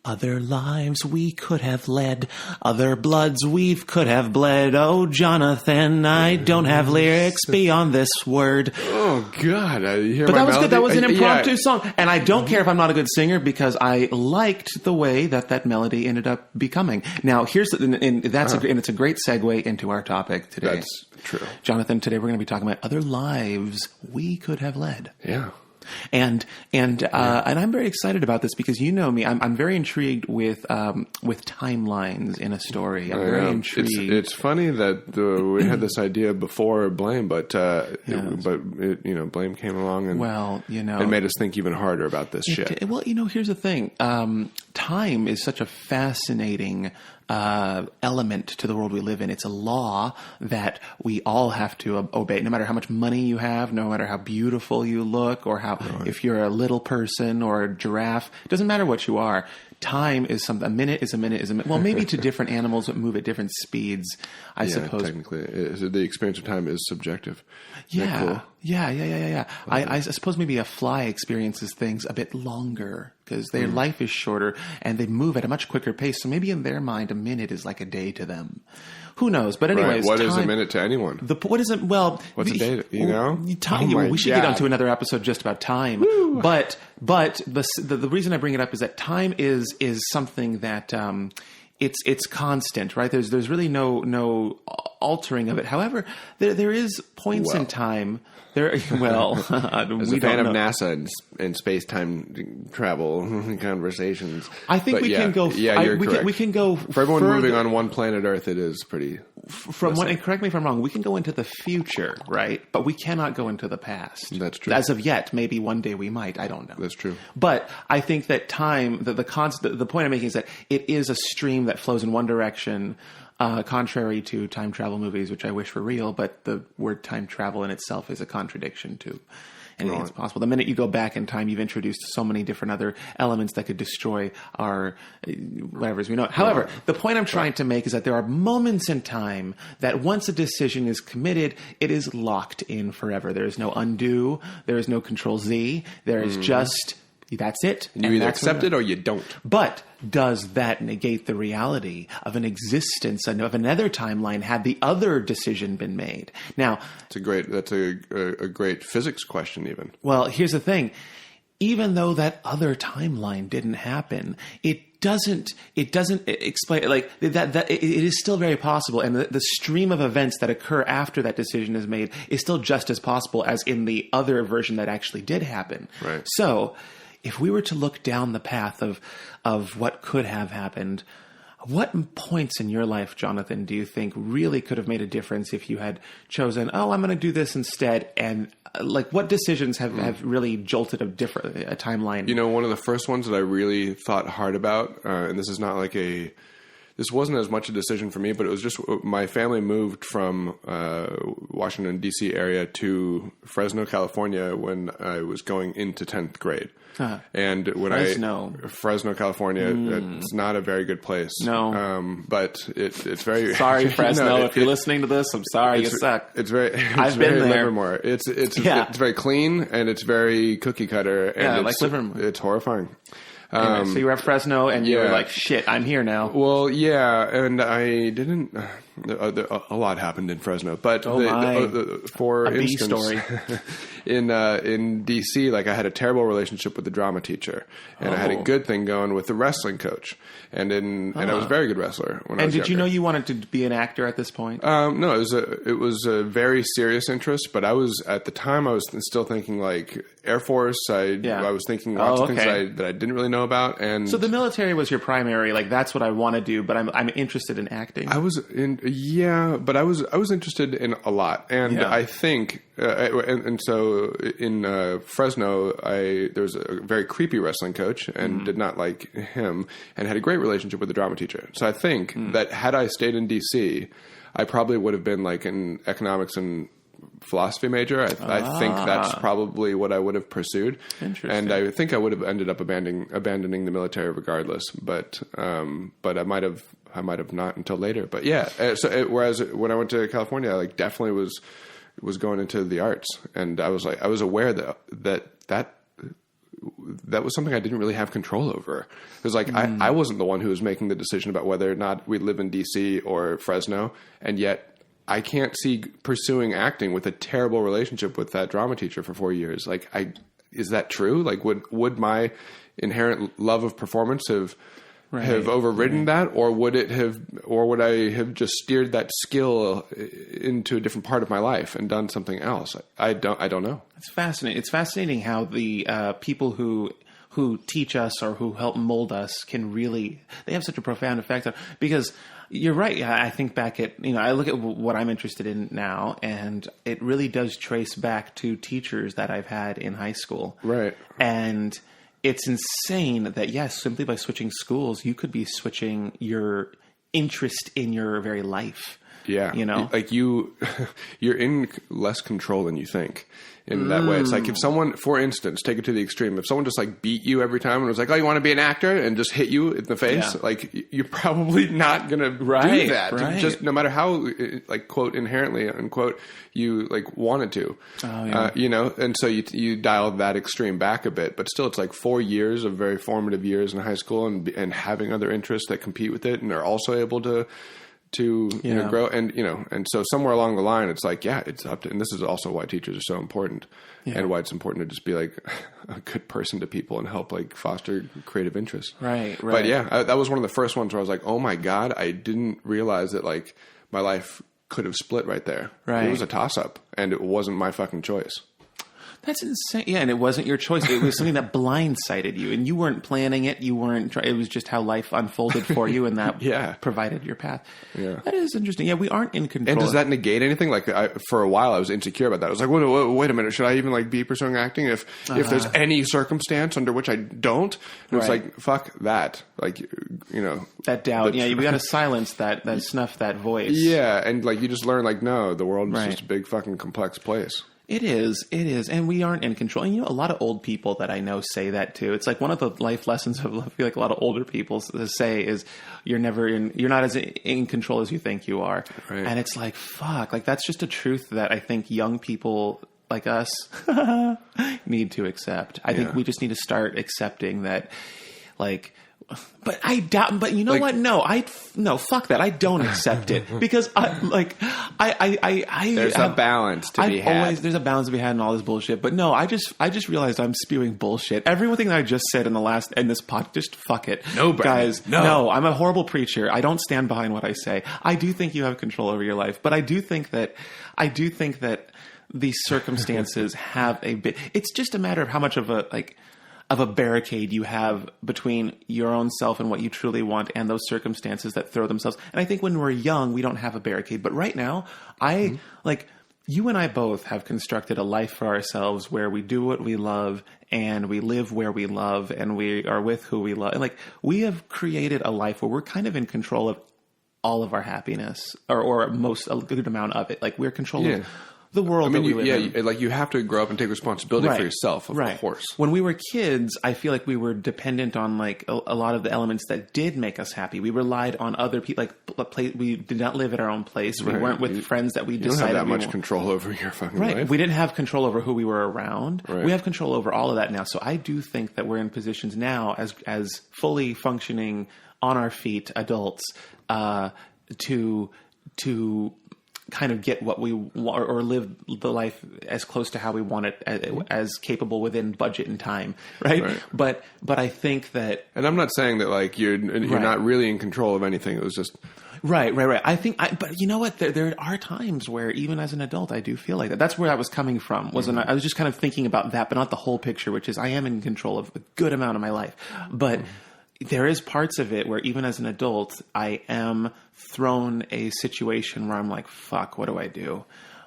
Other lives we could have led, other bloods we could have bled. Oh, Jonathan, I don't have lyrics beyond this word. Oh, God. But that was good. That was an impromptu song. And I don't care if I'm not a good singer because I liked the way that melody ended up becoming. Now, here's and it's a great segue into our topic today. That's true. Jonathan, today we're going to be talking about other lives we could have led. Yeah. And I'm very excited about this because you know me. I'm very intrigued with timelines in a story. I'm very intrigued. It's funny that we had this idea before Blame, but Blame came along and it made us think even harder about this shit. Well, here's the thing. Time is such a fascinating element to the world we live in. It's a law that we all have to obey, no matter how much money you have, no matter how beautiful you look, or if you're a little person or a giraffe. It doesn't matter what you are. Time is something. A minute is a minute is a minute. Well, maybe to different animals that move at different speeds, I suppose. Technically, the experience of time is subjective. Yeah. Cool? Yeah. I suppose maybe a fly experiences things a bit longer because their life is shorter and they move at a much quicker pace. So maybe in their mind, a minute is like a day to them. Who knows? But anyways, what is a minute to anyone? What's a day? Time. We should get onto another episode just about time. Woo. But the reason I bring it up is that time is something that it's constant, right? There's really no altering of it. However, there is points in time. As a fan of NASA and space-time travel conversations, I think we can go. You're correct. We can go for everyone moving on one planet Earth. It is pretty. And correct me if I'm wrong. We can go into the future, right? But we cannot go into the past. That's true. As of yet, maybe one day we might. I don't know. That's true. But I think that time, the point I'm making is that it is a stream that flows in one direction. Contrary to time travel movies, which I wish were real, but the word time travel in itself is a contradiction to anything that's possible. The minute you go back in time, you've introduced so many different other elements that could destroy our whatever as we know it. However, the point I'm trying to make is that there are moments in time that once a decision is committed, it is locked in forever. There is no undo. There is no Control Z. There is just... That's it. You either accept it or you don't. But does that negate the reality of an existence of another timeline had the other decision been made? Now, that's a great physics question even. Well, here's the thing. Even though that other timeline didn't happen, it doesn't explain like that it is still very possible, and the stream of events that occur after that decision is made is still just as possible as in the other version that actually did happen. Right. So, if we were to look down the path of what could have happened, what points in your life, Jonathan, do you think really could have made a difference if you had chosen, I'm going to do this instead? And what decisions have really jolted a timeline? One of the first ones that I really thought hard about, and this is not this wasn't as much a decision for me, but it was just my family moved from Washington, D.C. area to Fresno, California when I was going into 10th grade. Uh-huh. And when Fresno, California, it's not a very good place. No. But it's very... Sorry, Fresno, if you're listening to this, I'm sorry, you suck. It's very... I've been there. Livermore. It's very clean and it's very cookie cutter. And like Livermore. It's horrifying. Anyway, so you were at Fresno and you were like, shit, I'm here now. Well, yeah, and I didn't... a lot happened in Fresno, but for instance, story. in DC, I had a terrible relationship with the drama teacher, and I had a good thing going with the wrestling coach, and I was a very good wrestler when I was younger. Did you know you wanted to be an actor at this point? No, it was a very serious interest, but I was still thinking Air Force. I was thinking lots of things that I didn't really know about, and so the military was your primary. That's what I want to do, but I'm interested in acting. I was but I was interested in a lot, and I think, and so in Fresno, there was a very creepy wrestling coach, and did not like him, and had a great relationship with the drama teacher. So I think that had I stayed in DC, I probably would have been an economics and philosophy major. I think that's probably what I would have pursued. Interesting. And I think I would have ended up abandoning the military regardless. But I might have not until later. But yeah. Whereas when I went to California, I definitely was going into the arts, and I was aware that that was something I didn't really have control over. It was like, I wasn't the one who was making the decision about whether or not we live in DC or Fresno. And yet I can't see pursuing acting with a terrible relationship with that drama teacher for 4 years. Like, is that true? Like, would my inherent love of performance have overridden that, or would I have just steered that skill into a different part of my life and done something else? I don't know. It's fascinating. It's fascinating how the people who teach us or who help mold us they have such a profound effect on, because you're right. I think back at, I look at what I'm interested in now, and it really does trace back to teachers that I've had in high school. Right. And it's insane that, yes, simply by switching schools, you could be switching your interest in your very life. Yeah. Like you're in less control than you think in that way. It's like if someone, for instance, take it to the extreme, if someone just like beat you every time and was like, oh, you want to be an actor, and just hit you in the face, like you're probably not going to do that. Right. Just no matter how, like, quote, inherently, unquote, you like wanted to, and so you dial that extreme back a bit, but still it's like 4 years of very formative years in high school and having other interests that compete with it and are also able to grow, and so somewhere along the line, it's like, it's up to, and this is also why teachers are so important, and why it's important to just be like a good person to people and help like foster creative interest. Right. But that was one of the first ones where I was like, oh my God, I didn't realize that like my life could have split right there. Right. It was a toss up, and it wasn't my fucking choice. That's insane. Yeah, and it wasn't your choice. It was something that blindsided you, and you weren't planning it. You weren't. It was just how life unfolded for you, and that provided your path. Yeah, that is interesting. Yeah, we aren't in control. And does that negate anything? Like, for a while, I was insecure about that. I was like, wait a minute, should I even like be pursuing acting if there's any circumstance under which I don't? And it's like, fuck that. Like, that doubt. We got to silence that snuff that voice. Yeah, and like you just learn, like, no, the world is just a big fucking complex place. It is, and we aren't in control. And a lot of old people that I know say that too. It's like one of the life lessons I feel like a lot of older people say is you're not as in control as you think you are. Right. And it's like, fuck, like that's just a truth that I think young people like us need to accept. I think we just need to start accepting that, like. But I doubt. But you know what? No, fuck that. I don't accept it because there's a balance to be had. There's a balance to be had in all this bullshit. But no, I just realized I'm spewing bullshit. Everything that I just said in this pod, just fuck it. No, Brandon, guys. No, I'm a horrible preacher. I don't stand behind what I say. I do think you have control over your life, but I do think that these circumstances have a bit. It's just a matter of how much of a barricade you have between your own self and what you truly want and those circumstances that throw themselves. And I think when we're young, we don't have a barricade. But right now, you and I both have constructed a life for ourselves where we do what we love and we live where we love and we are with who we love. And like, we have created a life where we're kind of in control of all of our happiness or a good amount of it. Like, we're controlling the world that we live in. Like you have to grow up and take responsibility for yourself, of course. When we were kids, I feel like we were dependent on like a lot of the elements that did make us happy. We relied on other people. We did not live at our own place. We weren't with friends that we decided. You don't have that much control over your fucking life. We didn't have control over who we were around. Right. We have control over all of that now. So I do think that we're in positions now as fully functioning on our feet adults to kind of get what we want or live the life as close to how we want it as capable within budget and time. Right. But I think that, and I'm not saying that like you're not really in control of anything. It was just right. But you know what? There are times where even as an adult, I do feel like that. That's where I was coming from. I was just kind of thinking about that, but not the whole picture, which is I am in control of a good amount of my life, but there is parts of it where even as an adult, I am thrown a situation where I'm like, fuck, what do I do?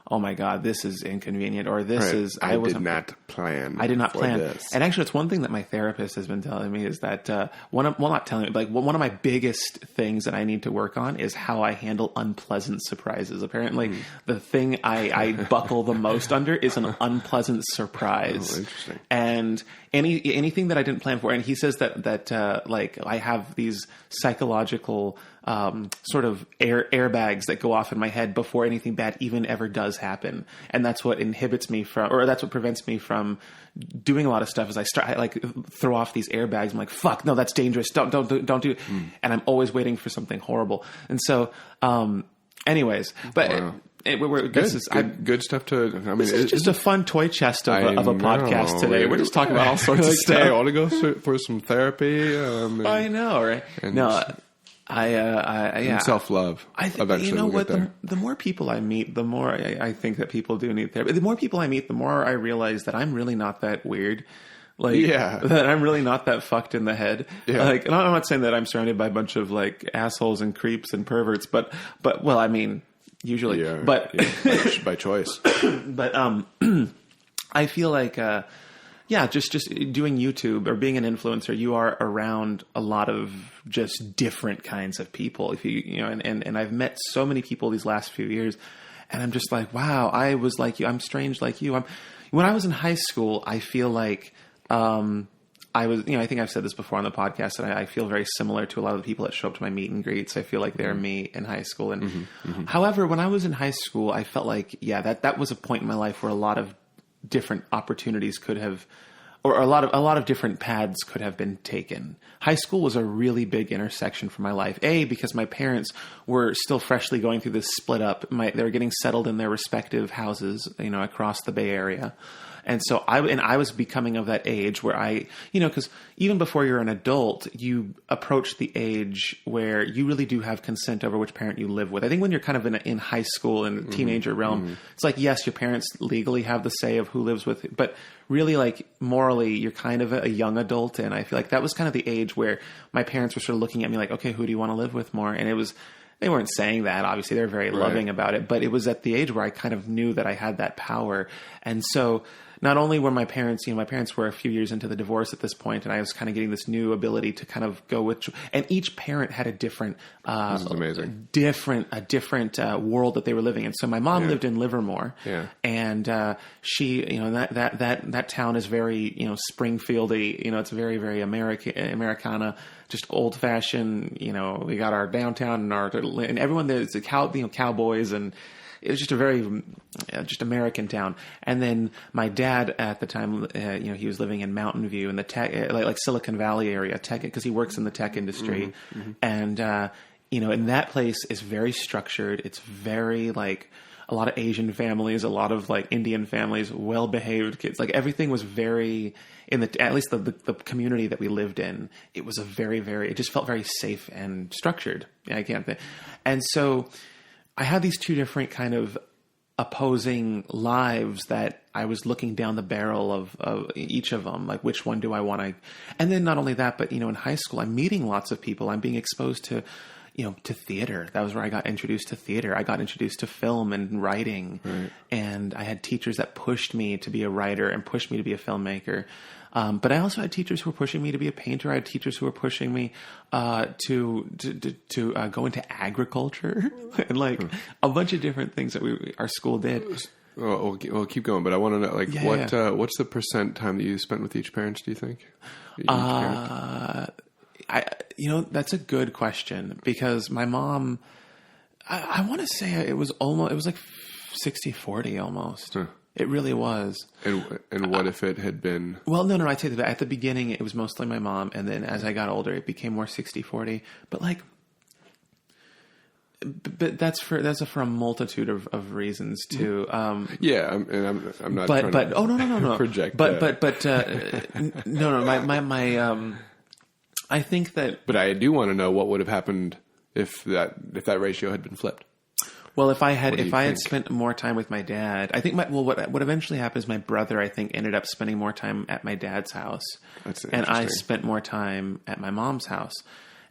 Oh my God, this is inconvenient, or this is... I did not plan. This. And actually, it's one thing that my therapist has been telling me is that, one of my biggest things that I need to work on is how I handle unpleasant surprises. Apparently, the thing I buckle the most under is an unpleasant surprise. Oh, interesting. And anything that I didn't plan for. And he says that like I have these psychological sort of airbags that go off in my head before anything bad even ever does happen, and that's what inhibits me from, or that's what prevents me from doing a lot of stuff. Is I like throw off these airbags. I'm like, fuck, no, that's dangerous. Don't do it. And I'm always waiting for something horrible. And so, anyways, but. Wow. This is good stuff to. I mean, this is just a fun toy chest of a podcast today. We're just talking about all sorts of stuff. Hey, I want to go for some therapy. I know, right? No, and self-love. Eventually, you know we'll what? get there. The more people I meet, the more I think that people do need therapy. The more people I meet, the more I realize that I'm really not that weird. That I'm really not that fucked in the head. Yeah. Like, and I'm not saying that I'm surrounded by a bunch of like assholes and creeps and perverts, but well, I mean. Usually, but by choice. But I feel like, just doing YouTube or being an influencer, you are around a lot of just different kinds of people. If and I've met so many people these last few years, and I'm just like, wow, I was like you. I'm strange like you. When I was in high school, I feel like. I was, I think I've said this before on the podcast, and I feel very similar to a lot of the people that show up to my meet and greets. I feel like they're me in high school. And however, when I was in high school, I felt like, that was a point in my life where a lot of different opportunities could have, or a lot of different paths could have been taken. High school was a really big intersection for my life. Because my parents were still freshly going through this split up. They were getting settled in their respective houses, across the Bay Area. And so I was becoming of that age where because even before you're an adult, you approach the age where you really do have consent over which parent you live with. I think when you're kind of in high school and teenager realm, it's like, yes, your parents legally have the say of who lives with, but really like morally, you're kind of a young adult. And I feel like that was kind of the age where my parents were sort of looking at me like, okay, who do you want to live with more? And it was, they weren't saying that, obviously they're very loving about it, but it was at the age where I kind of knew that I had that power. And so not only were my parents, my parents were a few years into the divorce at this point, and I was kind of getting this new ability to kind of go with, and each parent had a different, this is amazing. different world that they were living in. So my mom lived in Livermore, and she, that town is very, Springfieldy, it's very, very Americana, just old fashioned. We got our downtown and everyone there's cowboys and. It was just a very, just American town. And then my dad at the time, he was living in Mountain View in the tech, like Silicon Valley area, tech, because he works in the tech industry. And, and that place is very structured. It's very like a lot of Asian families, a lot of like Indian families, well-behaved kids. Like everything was very at least the community that we lived in, it was it just felt very safe and structured. And so, I had these two different kind of opposing lives that I was looking down the barrel of each of them. Like, which one do I want to, and then not only that, but, in high school, I'm meeting lots of people. I'm being exposed to, to theater. That was where I got introduced to theater. I got introduced to film and writing. Right. And I had teachers that pushed me to be a writer and pushed me to be a filmmaker. But I also had teachers who were pushing me to be a painter. I had teachers who were pushing me to go into agriculture and like a bunch of different things that our school did. Well, we'll keep going, but I want to know what's the percent time that you spent with each parent? Do you think? That's a good question because my mom, I want to say it was like 60-40 almost. Huh. It really was. And what if it had been... Well, no, I'd say that at the beginning, it was mostly my mom. And then as I got older, it became more 60-40. But like... But that's for a multitude of reasons too. I'm not trying to oh no project. No. I think that. But I do want to know what would have happened if that ratio had been flipped. Well, if I had spent more time with my dad, I think what eventually happened is my brother, I think, ended up spending more time at my dad's house, and I spent more time at my mom's house.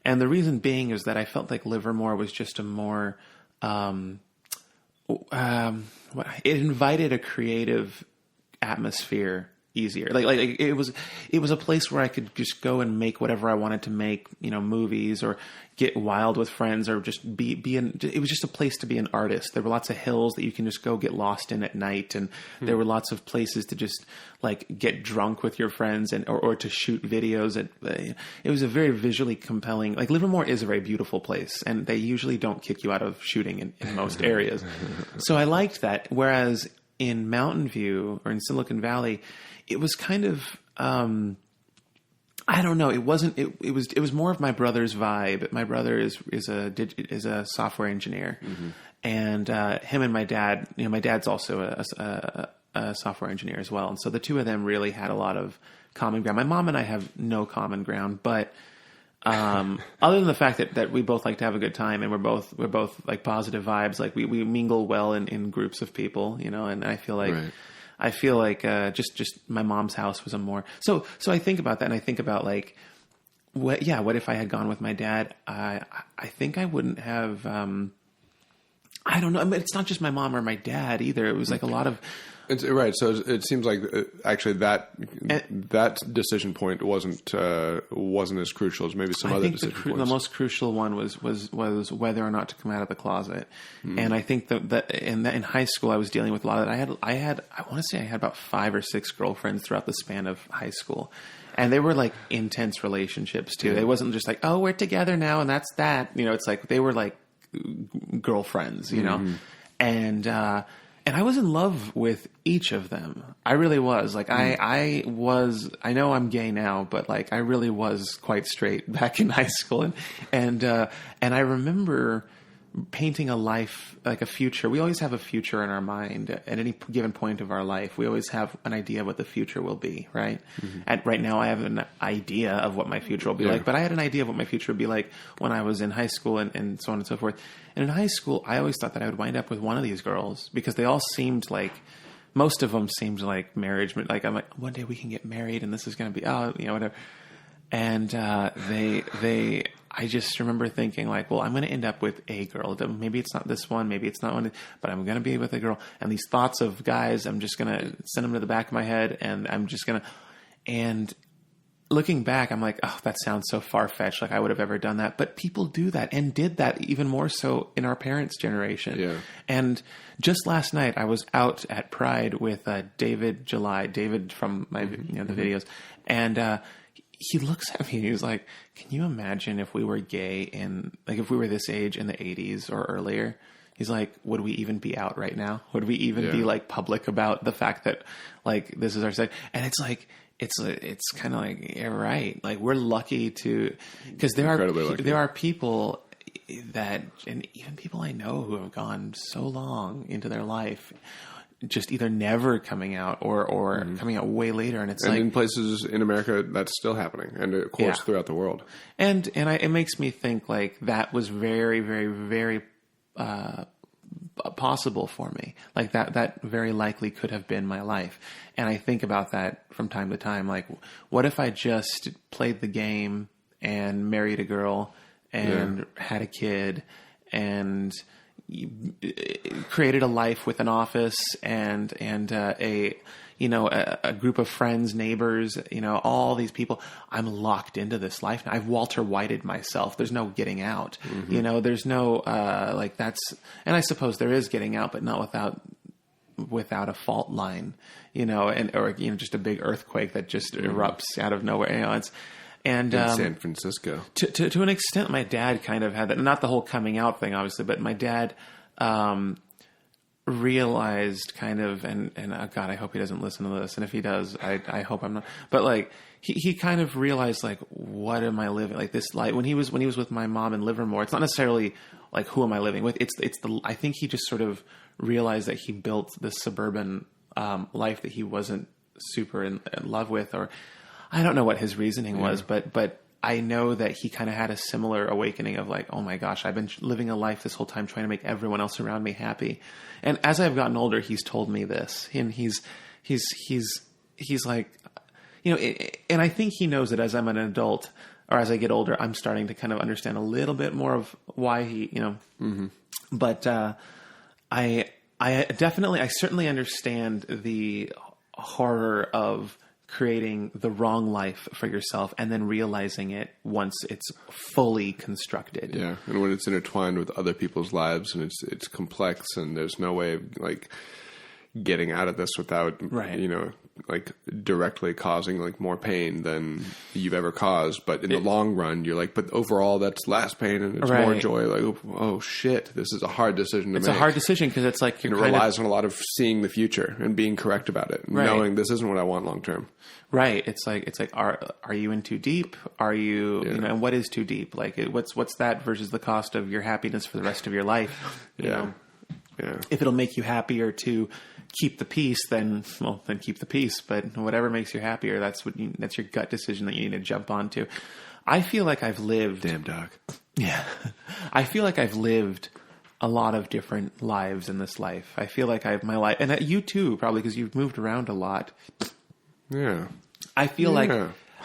And the reason being is that I felt like Livermore was just a more, it invited a creative atmosphere easier. Like it was a place where I could just go and make whatever I wanted to make, movies or get wild with friends or just it was just a place to be an artist. There were lots of hills that you can just go get lost in at night. And there were lots of places to just like get drunk with your friends or to shoot videos. It was a very visually compelling, like Livermore is a very beautiful place and they usually don't kick you out of shooting in most areas. So I liked that. Whereas in Mountain View or in Silicon Valley, it was kind of, I don't know. It wasn't. It was more of my brother's vibe. My brother is a software engineer, and him and my dad. My dad's also a software engineer as well, and so the two of them really had a lot of common ground. My mom and I have no common ground, but other than the fact that we both like to have a good time and we're both like positive vibes. Like we mingle well in groups of people, and I feel like. Right. I feel like just my mom's house was a more so I think about that and I think about like what if I had gone with my dad? I think I wouldn't have. I don't know. I mean, it's not just my mom or my dad either. It was like a lot of. It's right. So it seems like actually that decision point wasn't as crucial as maybe some other decision points. The most crucial one was whether or not to come out of the closet. And I think that in high school I was dealing with a lot of that. I want to say I had about 5 or 6 girlfriends throughout the span of high school. And they were like intense relationships too. It wasn't just like, oh, we're together now and that's that. It's like they were like girlfriends, and I was in love with each of them. I really was. Like I know I'm gay now, but like I really was quite straight back in high school. And I remember painting a life, like a future. We always have a future in our mind at any given point of our life. We always have an idea of what the future will be, right? Right now I have an idea of what my future will be like, but I had an idea of what my future would be like when I was in high school and so on and so forth. And in high school, I always thought that I would wind up with one of these girls because they all seemed like, most of them seemed like marriage. Like I'm like, one day we can get married and this is going to be, whatever. And I just remember thinking like, well, I'm going to end up with a girl. Maybe it's not this one, maybe it's not one, but I'm going to be with a girl. And these thoughts of guys, I'm just going to send them to the back of my head and I'm just going to, and looking back, I'm like, oh, that sounds so far-fetched. Like I would have ever done that. But people do that and did that even more so in our parents' generation. Yeah. And just last night, I was out at Pride with David from my the videos. And he looks at me and he's like, can you imagine if we were gay if we were this age in the 80s or earlier? He's like, would we even be out right now? Would we even be like public about the fact that like this is our sex? And it's like, it's kind of like, yeah, right. Like we're lucky because there are people that, and even people I know who have gone so long into their life, just either never coming out or coming out way later. And it's and in places in America, that's still happening. And of course, throughout the world. And it makes me think like that was very, very, very, possible for me. Like that very likely could have been my life. And I think about that from time to time. Like, what if I just played the game and married a girl and had a kid and created a life with an office and a group of friends, neighbors, all these people. I'm locked into this life now. I've Walter Whited myself. There's no getting out. There's no that's, and I suppose there is getting out, but not without a fault line, or just a big earthquake that just erupts out of nowhere. And in San Francisco, to an extent, my dad kind of had that. Not the whole coming out thing, obviously, but my dad realized kind of, and God, I hope he doesn't listen to this. And if he does, I hope I'm not. But like he kind of realized like, what am I living like this life? When he was with my mom in Livermore, it's not necessarily like who am I living with. I think he just sort of realized that he built this suburban life that he wasn't super in love with, or I don't know what his reasoning was, but I know that he kind of had a similar awakening of like, oh my gosh, I've been living a life this whole time trying to make everyone else around me happy. And as I've gotten older, he's told me this, and he's like, and I think he knows that as I'm an adult or as I get older, I'm starting to kind of understand a little bit more of why he, but I certainly understand the horror of creating the wrong life for yourself and then realizing it once it's fully constructed. Yeah. And when it's intertwined with other people's lives and it's complex and there's no way of like getting out of this without, you know, like directly causing like more pain than you've ever caused. But in the long run, you're like, but overall that's less pain and it's more joy. Like, oh shit, this is a hard decision to make. It's a hard decision because it's like, it relies on a lot of seeing the future and being correct about it, and knowing this isn't what I want long term. Right. It's like, are you in too deep? Are you, you know, and what is too deep? Like what's that versus the cost of your happiness for the rest of your life? You know? Yeah. If it'll make you happier to keep the peace, then keep the peace. But whatever makes you happier, that's your gut decision that you need to jump onto. I feel like I've lived. Damn dog. Yeah. I feel like I've lived a lot of different lives in this life. I feel like my life, and you too, probably because you've moved around a lot. Yeah. I feel like.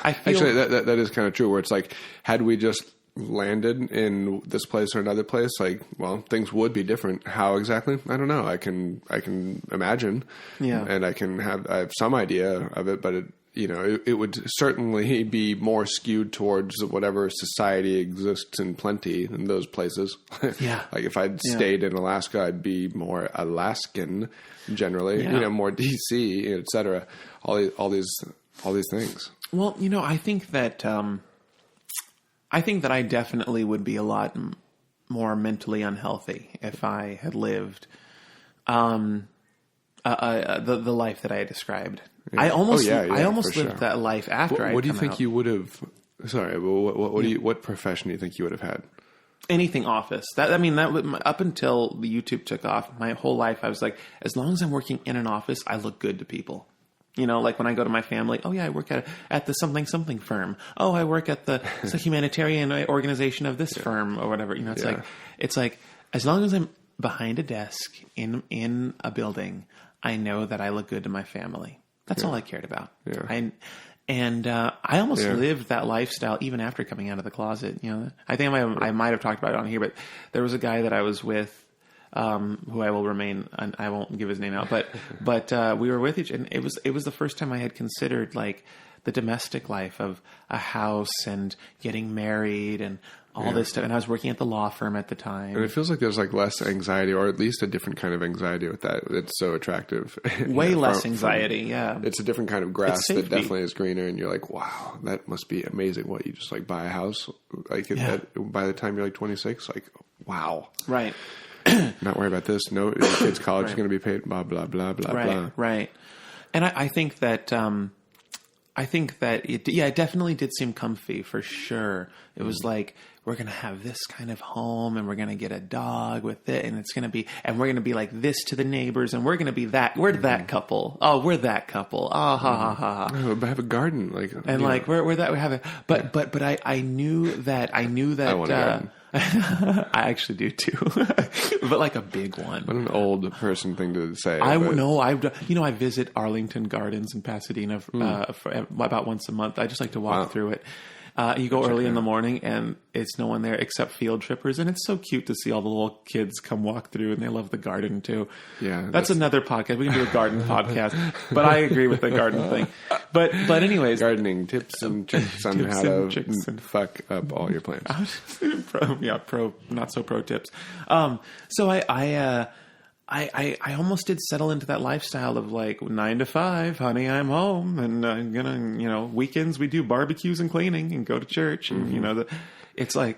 Actually, that is kind of true. Where it's like, had we just landed in this place or another place, like, well, things would be different. How exactly? I don't know. I can imagine, and I have some idea of it, but it would certainly be more skewed towards whatever society exists in plenty in those places. Yeah, like if I'd stayed in Alaska, I'd be more Alaskan generally. You know, more DC, etc. All these things. Well, I think that. I think that I definitely would be a lot more mentally unhealthy if I had lived the life that I had described. Yeah. I almost lived that life after. What do you think you would have? Sorry, what profession do you think you would have had? Anything office. Up until the YouTube took off, my whole life I was like, as long as I'm working in an office, I look good to people. Like when I go to my family, oh yeah, I work at the something firm. Oh, I work at the humanitarian organization of this firm or whatever. It's like as long as I'm behind a desk in a building, I know that I look good to my family. That's all I cared about. Yeah. I almost lived that lifestyle even after coming out of the closet. I think I might have talked about it on here, but there was a guy that I was with. Who I will remain, I won't give his name out, but we were with each, and it was the first time I had considered like the domestic life of a house and getting married and all this stuff. And I was working at the law firm at the time. And it feels like there's like less anxiety, or at least a different kind of anxiety with that. It's so attractive. Way less anxiety. Yeah. It's a different kind of grass that definitely is greener. And you're like, wow, that must be amazing. What, you just like buy a house like by the time you're like 26, like, wow. Right. Not worry about this. No, your kid's college is going to be paid. Blah blah blah blah blah. Right. And I think that it definitely did seem comfy for sure. It was like we're going to have this kind of home, and we're going to get a dog with it, and we're going to be like this to the neighbors, and we're going to be that. We're that couple. Oh, we're that couple. Oh, ha ha ha. Oh, I have a garden, we're that. We have it. But I knew that. I want a garden. I actually do too, but like a big one. What an old person thing to say. I visit Arlington Gardens in Pasadena for about once a month. I just like to walk through it. You go early in the morning and it's no one there except field trippers. And it's so cute to see all the little kids come walk through, and they love the garden too. Yeah. That's another podcast. We can do a garden podcast, but I agree with the garden thing. But anyways. Gardening tips and tricks on how to fuck up all your plants. Not so pro tips. So I almost did settle into that lifestyle of like 9 to 5, honey, I'm home, and I'm gonna, weekends we do barbecues and cleaning and go to church, and it's like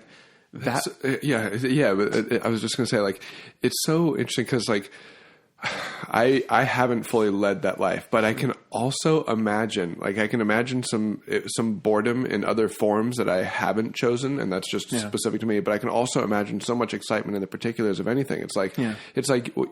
that. But I was just gonna say, like, it's so interesting because like I haven't fully led that life, but I can also imagine, some boredom in other forms that I haven't chosen, and that's just specific to me. But I can also imagine so much excitement in the particulars of anything. It's like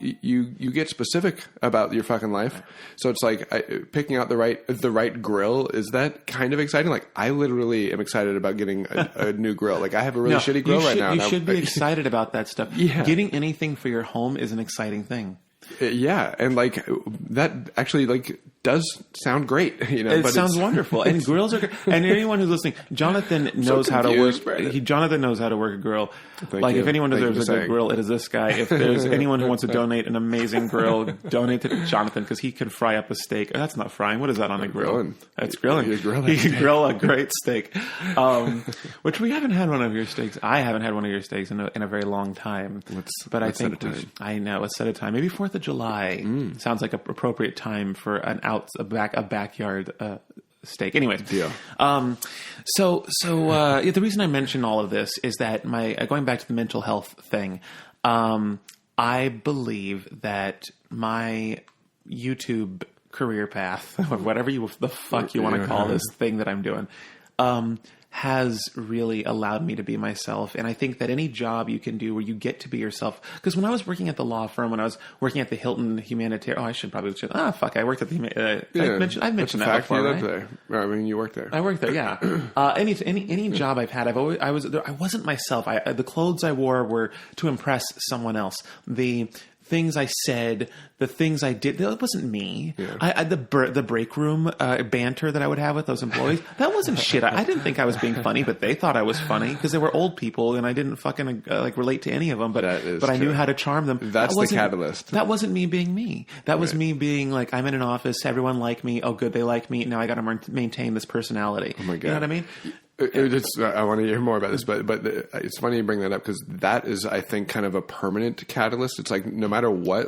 you get specific about your fucking life. So it's like picking out the right grill. Is that kind of exciting? Like I literally am excited about getting a new grill. Like I have a really shitty grill right now. You should be excited about that stuff. Yeah. Getting anything for your home is an exciting thing. Yeah, and like that actually like does sound great. It sounds wonderful, and grills are great. And anyone who's listening, Jonathan knows how to work. Jonathan knows how to work a grill. If anyone deserves a good grill, it is this guy. If there's anyone who wants to donate an amazing grill, donate to Jonathan because he can fry up a steak. That's not frying. What is that on a grill? Grilling. That's grilling. He can grill a great steak. Which we haven't had one of your steaks. I haven't had one of your steaks in a very long time. I think I know. Let's set a time. Maybe 4th of July sounds like an appropriate time for a backyard steak. Anyways, deal. The reason I mention all of this is that going back to the mental health thing, I believe that my YouTube career path, or whatever the fuck you want to call this thing that I'm doing, has really allowed me to be myself. And I think that any job you can do where you get to be yourself, because when I was working at the law firm, when I was working at the Hilton Humanitarian, I should probably, I worked at the, I've mentioned that before, right? There. I mean, you worked there. I worked there, yeah. Any job I've had, I wasn't myself. The clothes I wore were to impress someone else. The things I said, the things I did, that wasn't me. Yeah. The break room banter that I would have with those employees, that wasn't shit. I didn't think I was being funny, but they thought I was funny because they were old people and I didn't fucking relate to any of them. But I knew how to charm them. That's the catalyst. That wasn't me being me. That was me being like, I'm in an office, everyone like me. Oh, good, they like me. Now I got to maintain this personality. Oh my God. You know what I mean? I want to hear more about this, but it's funny you bring that up because that is, I think, kind of a permanent catalyst. It's like no matter what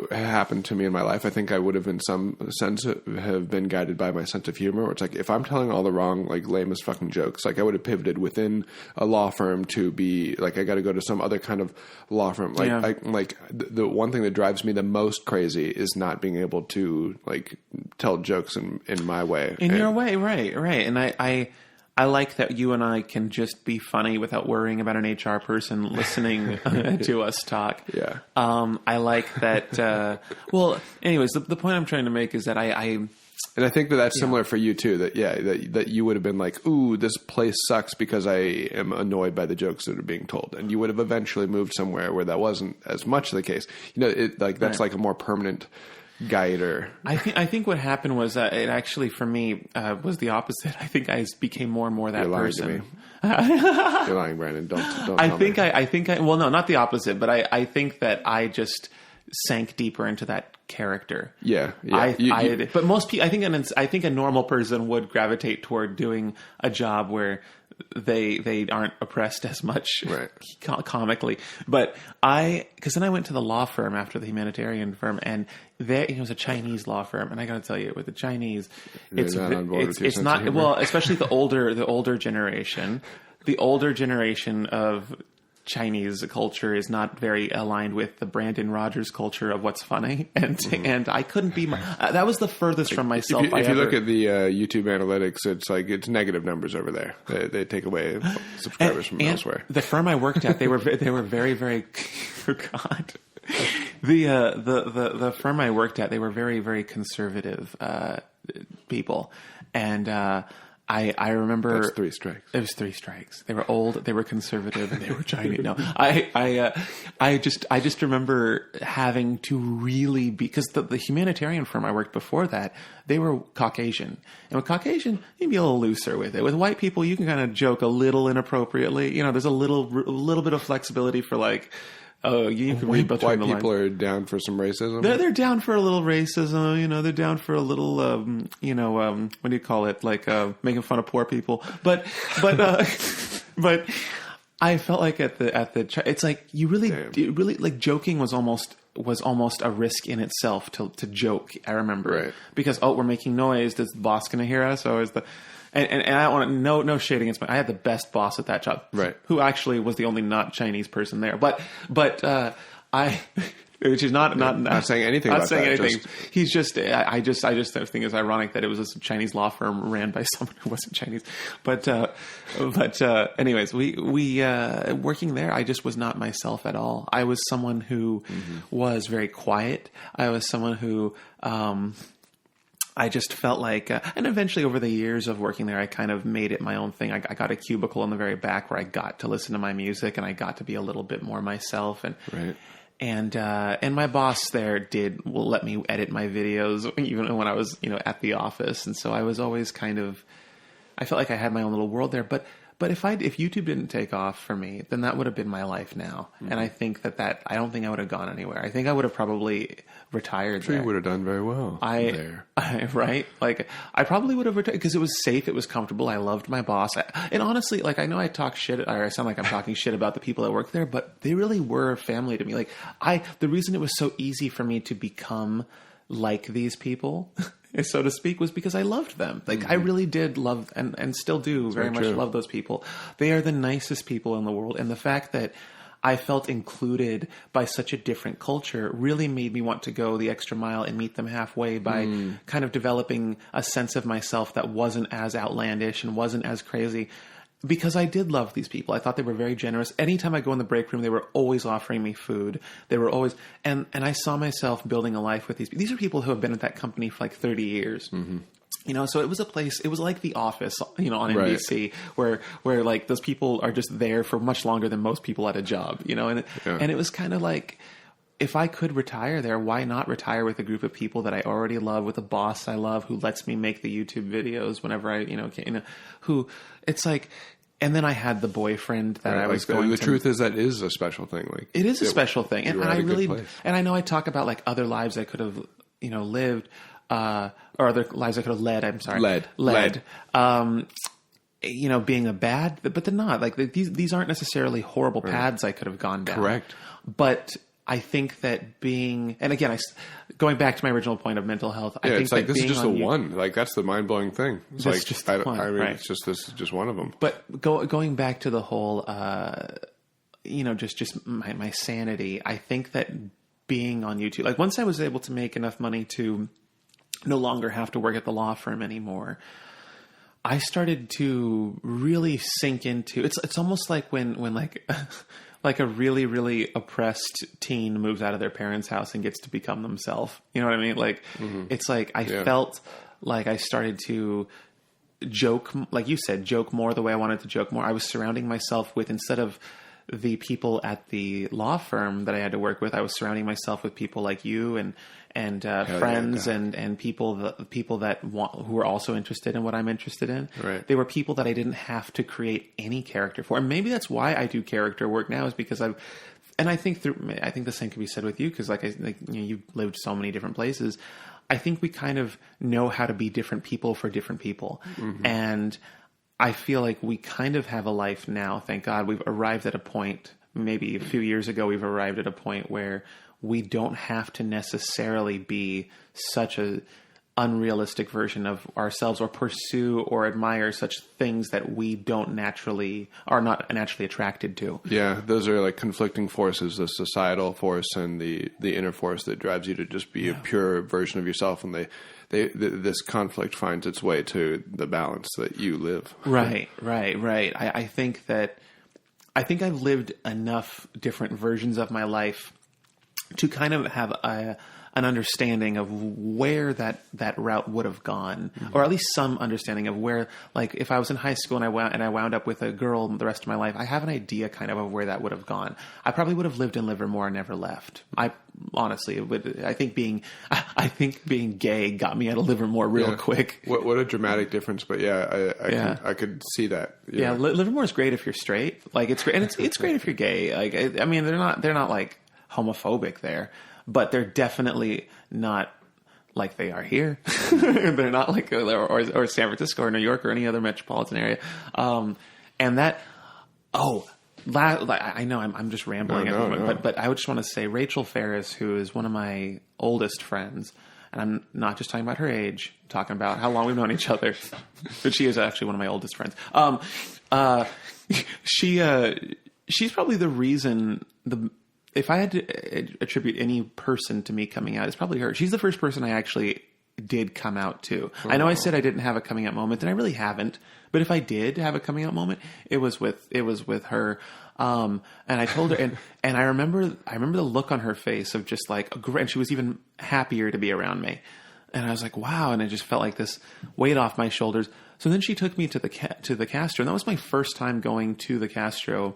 happened to me in my life, I think I would have, in some sense, have been guided by my sense of humor. It's like if I'm telling all the wrong, lamest fucking jokes, I would have pivoted within a law firm to be I got to go to some other kind of law firm. The one thing that drives me the most crazy is not being able to tell jokes in my way, your way, right? And I like that you and I can just be funny without worrying about an HR person listening to us talk. Yeah. I like that. Anyways, the point I'm trying to make is that and I think that's similar for you too. That you would have been like, "Ooh, this place sucks" because I am annoyed by the jokes that are being told, and you would have eventually moved somewhere where that wasn't as much the case. That's like a more permanent guider. I think what happened was it actually for me was the opposite. I think I became more and more that person. You're lying to me. You're lying, Brandon. Don't. Well, no, not the opposite, but I think that I just sank deeper into that character. Yeah. But most people, I think a normal person would gravitate toward doing a job where they aren't oppressed as much, right, comically. But because then I went to the law firm after the humanitarian firm, and it was a Chinese law firm, and I got to tell you, with the Chinese, it's not well, especially the older generation of Chinese culture is not very aligned with the Brandon Rogers culture of what's funny, and I couldn't be that was the furthest from myself. If you look at the YouTube analytics, it's negative numbers over there. They take away subscribers from elsewhere. The firm I worked at, they were very, very God. The firm I worked at, they were very, very conservative people, and I remember that's 3 strikes. It was 3 strikes. They were old, they were conservative, and they were Chinese. No, I just remember having to really be, because the humanitarian firm I worked before that, they were Caucasian, and with Caucasian you can be a little looser with it. With white people, you can kind of joke a little inappropriately. There's a little bit of flexibility for oh, you can read between the lines. White people are down for some racism. They're down for a little racism. They're down for a little, what do you call it? Making fun of poor people. But I felt like at the, it's like you really joking was almost a risk in itself to joke. I remember, right, because we're making noise. Is the boss going to hear us? Or is the And I don't want no shade against I had the best boss at that job, right? Who actually was the only not Chinese person there. But which is not saying anything. Not about saying that, anything. He's just I just think it's ironic that it was a Chinese law firm ran by someone who wasn't Chinese. But anyways, we working there, I just was not myself at all. I was someone who was very quiet. I was someone who. I just felt like, and eventually over the years of working there, I kind of made it my own thing. I got a cubicle in the very back where I got to listen to my music and I got to be a little bit more myself. Right. And my boss there will let me edit my videos even when I was, at the office. And so I was always I felt like I had my own little world there. But if YouTube didn't take off for me, then that would have been my life now. Mm-hmm. And I think I don't think I would have gone anywhere. I think I would have probably retired there. You would have done very well there. Right? Like, I probably would have retired because it was safe, it was comfortable, I loved my boss. And honestly, like, I know I talk shit, or I sound like I'm talking shit about the people that work there, but they really were family to me. Like, the reason it was so easy for me to become like these people, so to speak, was because I loved them. Like, mm-hmm. I really did love and still do very much love those people. They are the nicest people in the world. And the fact that I felt included by such a different culture really made me want to go the extra mile and meet them halfway by kind of developing a sense of myself that wasn't as outlandish and wasn't as crazy. Because I did love these people. I thought they were very generous. Anytime I go in the break room, they were always offering me food. They were always, and I saw myself building a life with these people. These are people who have been at that company for like 30 years. Mm-hmm. So it was a place, it was like The Office, on NBC, where like those people are just there for much longer than most people at a job, and it was kind of like, if I could retire there, why not retire with a group of people that I already love, with a boss I love who lets me make the YouTube videos whenever I, who it's like, and then I had the boyfriend that I was going to. The truth is that is a special thing. Like, it is a special thing. And I really, and I know I talk about like other lives I could have, lived, or other lives I could have led. I'm sorry. Led. Being a bad, but they're not. Like, these aren't necessarily horrible paths I could have gone down. Correct. But I think that and again, going back to my original point of mental health, I think it's like, this is just the one. Like, that's the mind blowing thing. It's like, just the one, right? It's just one of them. But going back to the whole, just my sanity. I think that being on YouTube, like, once I was able to make enough money to no longer have to work at the law firm anymore, I started to really sink into. It's almost like when like. Like a really, really oppressed teen moves out of their parents' house and gets to become themselves. You know what I mean? Like, It's like I felt like I started to joke, like you said, joke more the way I wanted to joke more. I was surrounding myself with, instead of the people at the law firm that I had to work with, I was surrounding myself with people like you and friends and people that who are also interested in what I'm interested in. Right. They were people that I didn't have to create any character for, and maybe that's why I do character work now, is because I think the same can be said with you, because you've lived so many different places. I think we kind of know how to be different people for different people, and I feel like we kind of have a life now. Thank God we've arrived at a point. Maybe a few years ago, we've arrived at a point where we don't have to necessarily be such a unrealistic version of ourselves, or pursue or admire such things that we are not naturally attracted to. Yeah, those are like conflicting forces: the societal force and the inner force that drives you to just be a pure version of yourself. And this conflict finds its way to the balance that you live. Right. I think I've lived enough different versions of my life to kind of have an understanding of where that route would have gone, or at least some understanding of where, like, if I was in high school and I wound up with a girl the rest of my life, I have an idea kind of where that would have gone. I probably would have lived in Livermore and never left. Honestly, I think being gay got me out of Livermore real quick. What a dramatic difference! But I could see that. Yeah, Livermore is great if you're straight. Like, it's great, and it's great if you're gay. Like, I mean, they're not like homophobic there, but they're definitely not like they are here. They're not like or San Francisco or New York or any other metropolitan area. And that I know I'm just rambling at the moment, but I would just want to say Rachel Ferris, who is one of my oldest friends, and I'm not just talking about her age, I'm talking about how long we've known each other, but she is actually one of my oldest friends. She's probably the reason if I had to attribute any person to me coming out, it's probably her. She's the first person I actually did come out to. Oh. I know I said I didn't have a coming out moment, and I really haven't. But if I did have a coming out moment, it was with her. And I told her, and I remember the look on her face of just like, and she was even happier to be around me. And I was like, wow. And it just felt like this weight off my shoulders. So then she took me to the Castro, and that was my first time going to the Castro.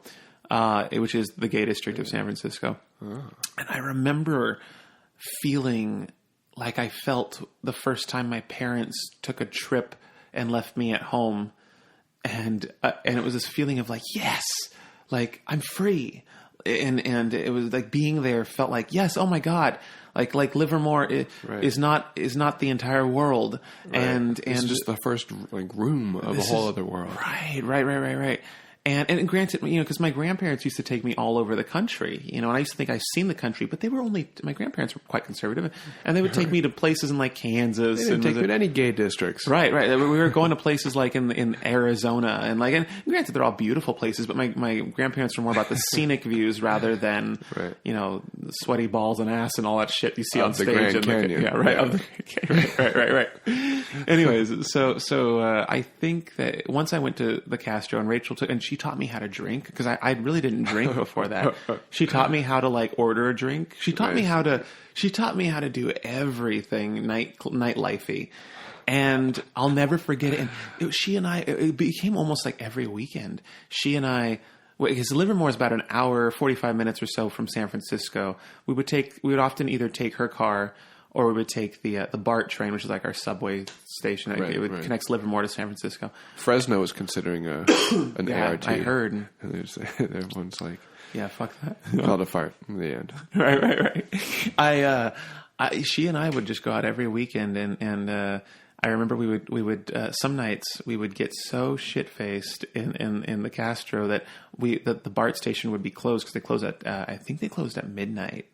which is the gay district of San Francisco. Oh. And I remember feeling like I felt the first time my parents took a trip and left me at home. And it was this feeling of like, yes, like I'm free. And it was like being there felt like, yes, oh my God. Like Livermore is not the entire world. Right. And it's just the first like room of a whole other world. Right. And granted, because my grandparents used to take me all over the country, and I used to think I've seen the country, but my grandparents were quite conservative, and they would take me to places in like Kansas. They didn't take me to any gay districts. Right. We were going to places like in Arizona, and granted, they're all beautiful places, but my grandparents were more about the scenic views rather than, the sweaty balls and ass and all that shit you see on stage. Grand Canyon. Right. Anyways, so I think that once I went to the Castro and Rachel took, and she taught me how to drink because I really didn't drink before that. She taught me how to like order a drink. She taught me how to do everything nightlifey. And I'll never forget it. And she and I, it became almost like every weekend. She and I, because Livermore is about an hour, 45 minutes or so from San Francisco. We would often either take her car or we would take the BART train, which is like our subway station. It connects Livermore to San Francisco. Fresno is considering an ART. I heard. Everyone's like, yeah, fuck that. Called a fart in the end. Right. She and I would just go out every weekend, and I remember we would some nights we would get so shit faced in the Castro that the BART station would be closed because they close at I think they closed at midnight.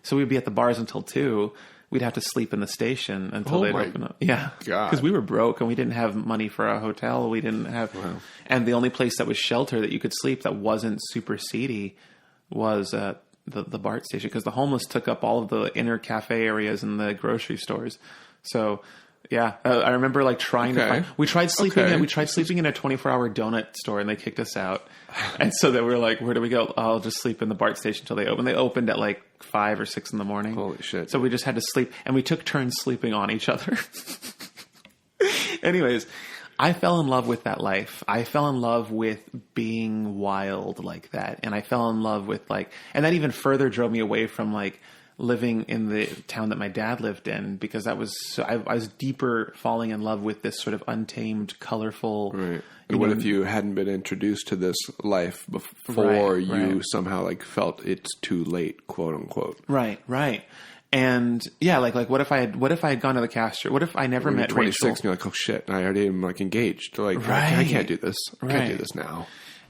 So we'd be at the bars until 2. We'd have to sleep in the station until they'd open up. Yeah. Because we were broke and we didn't have money for a hotel. We didn't have... Wow. And the only place that was shelter that you could sleep that wasn't super seedy was the BART station because the homeless took up all of the inner cafe areas and the grocery stores. So... yeah, I remember like trying to find... We tried sleeping in a 24-hour donut store and they kicked us out. And so then we were like, where do we go? Oh, I'll just sleep in the BART station until they open. They opened at like 5 or 6 in the morning. Holy shit. So we just had to sleep and we took turns sleeping on each other. Anyways, I fell in love with that life. I fell in love with being wild like that. And I fell in love with like... and that even further drove me away from like... living in the town that my dad lived in because that was I was deeper falling in love with this sort of untamed, colorful. Right. And what if you hadn't been introduced to this life before you somehow like felt it's too late, quote unquote. Right. And yeah, like what if I had gone to the Castro? What if I never met 26 Rachel? And you're like, oh shit, I already am like engaged. Like I can't do this. I can't do this now.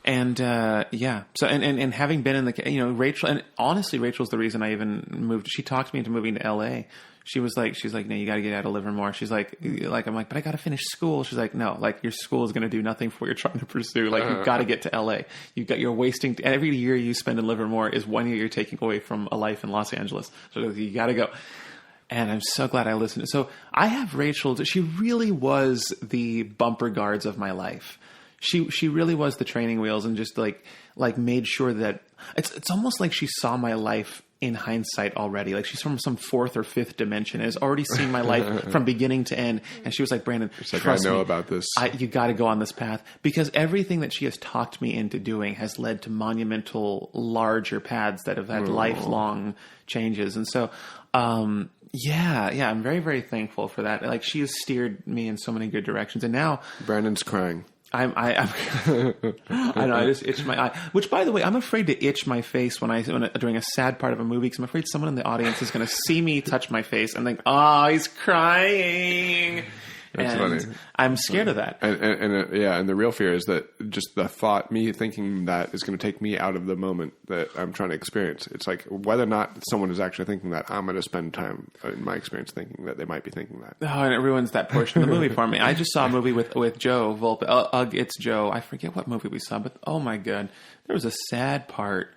And, so, and having been in Rachel, and honestly, Rachel's the reason I even moved. She talked me into moving to LA. She's like, no, you got to get out of Livermore. She's like, I'm like, but I got to finish school. She's like, no, like your school is going to do nothing for what you're trying to pursue. Like you've got to get to LA. You're wasting every year you spend in Livermore is 1 year you're taking away from a life in Los Angeles. So you got to go. And I'm so glad I listened. So I have Rachel. She really was the bumper guards of my life. She really was the training wheels and just like made sure that it's almost like she saw my life in hindsight already. Like she's from some 4th or 5th dimension and has already seen my life from beginning to end. And she was like, Brandon, trust me, about this. You got to go on this path because everything that she has talked me into doing has led to monumental, larger paths that have had lifelong changes. And so, I'm very, very thankful for that. Like she has steered me in so many good directions. And now Brandon's crying. I know. I just itch my eye. Which, by the way, I'm afraid to itch my face when during a sad part of a movie because I'm afraid someone in the audience is going to see me touch my face and think, "Oh, he's crying." That's funny. I'm scared of that. And the real fear is that just the thought, me thinking that is going to take me out of the moment that I'm trying to experience. It's like whether or not someone is actually thinking that, I'm going to spend time in my experience thinking that they might be thinking that. Oh, and it ruins that portion of the movie for me. I just saw a movie with Joe Volpe. It's Joe. I forget what movie we saw, but oh my God, there was a sad part.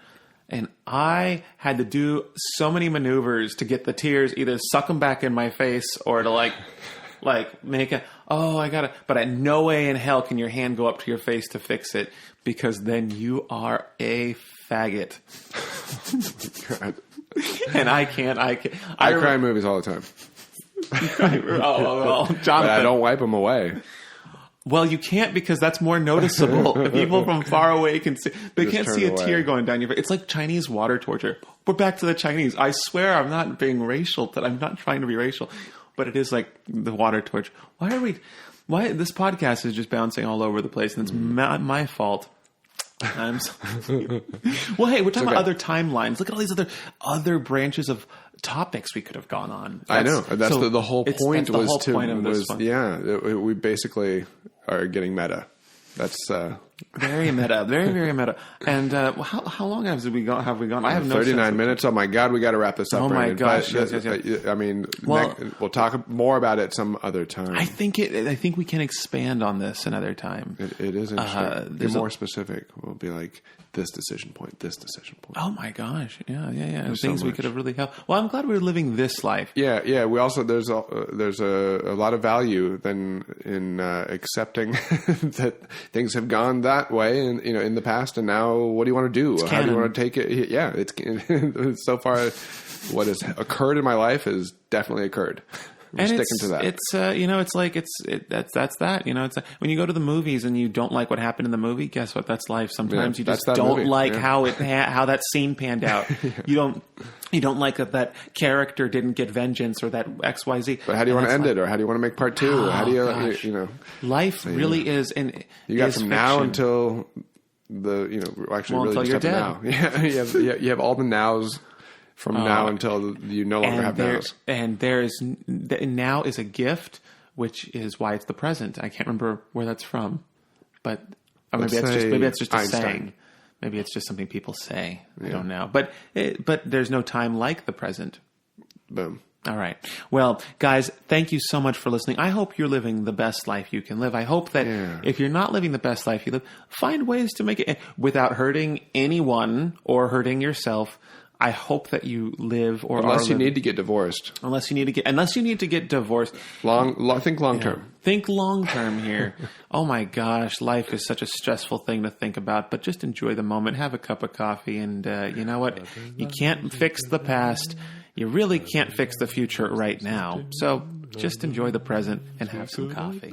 And I had to do so many maneuvers to get the tears, either suck them back in my face or to like make but at no way in hell can your hand go up to your face to fix it because then you are a faggot. God. And I can't. I cry in movies all the time. Jonathan. But I don't wipe them away. Well, you can't because that's more noticeable. People from far away can see. They can't see a tear going down your face. It's like Chinese water torture. We're back to the Chinese. I swear I'm not being racial, but I'm not trying to be racial. But it is like the water torture. Why this podcast is just bouncing all over the place, and it's my fault. I'm sorry. Well, hey, we're talking about other timelines. Look at all these other branches of topics we could have gone on. I know. That's the whole point. We basically are getting meta. That's very meta, very very meta. And how long have we gone? I have no 39 minutes. Oh my God, we got to wrap this up. Oh my gosh! Yes. I mean, we'll talk more about it some other time. I think we can expand on this another time. It is interesting. Be more specific. We'll be like this decision point. Oh my gosh! Yeah. Things we could have really helped. Well, I'm glad we're living this life. Yeah. We also there's a lot of value then in accepting that things have gone that way, and in the past, and now what do you want to do? How do you want to take it? Yeah, it's so far what has occurred in my life has definitely occurred. I'm sticking to that. It's that's that. It's like when you go to the movies and you don't like what happened in the movie. Guess what? That's life. Sometimes you just don't like how that scene panned out. Yeah. You don't like that character didn't get vengeance or that XYZ. But how do you want to end it, or how do you want to make part 2? How do you Life really is, and you got from now until really until you're dead. Now. Yeah, you have all the nows. From now until you no longer have nows. And now is a gift, which is why it's the present. I can't remember where that's from, but maybe that's just a Einstein. saying. Maybe it's just something people say. Yeah. I don't know. But there's no time like the present. Boom. All right. Well, guys, thank you so much for listening. I hope you're living the best life you can live. I hope that if you're not living the best life you live, find ways to make it without hurting anyone or hurting yourself. I hope that you live unless you need to get divorced. Unless you need to get divorced. Think long term. Think long term here. Oh my gosh, life is such a stressful thing to think about, but just enjoy the moment. Have a cup of coffee, and you know what? You can't fix the past. You really can't fix the future right now. So just enjoy the present and have some coffee.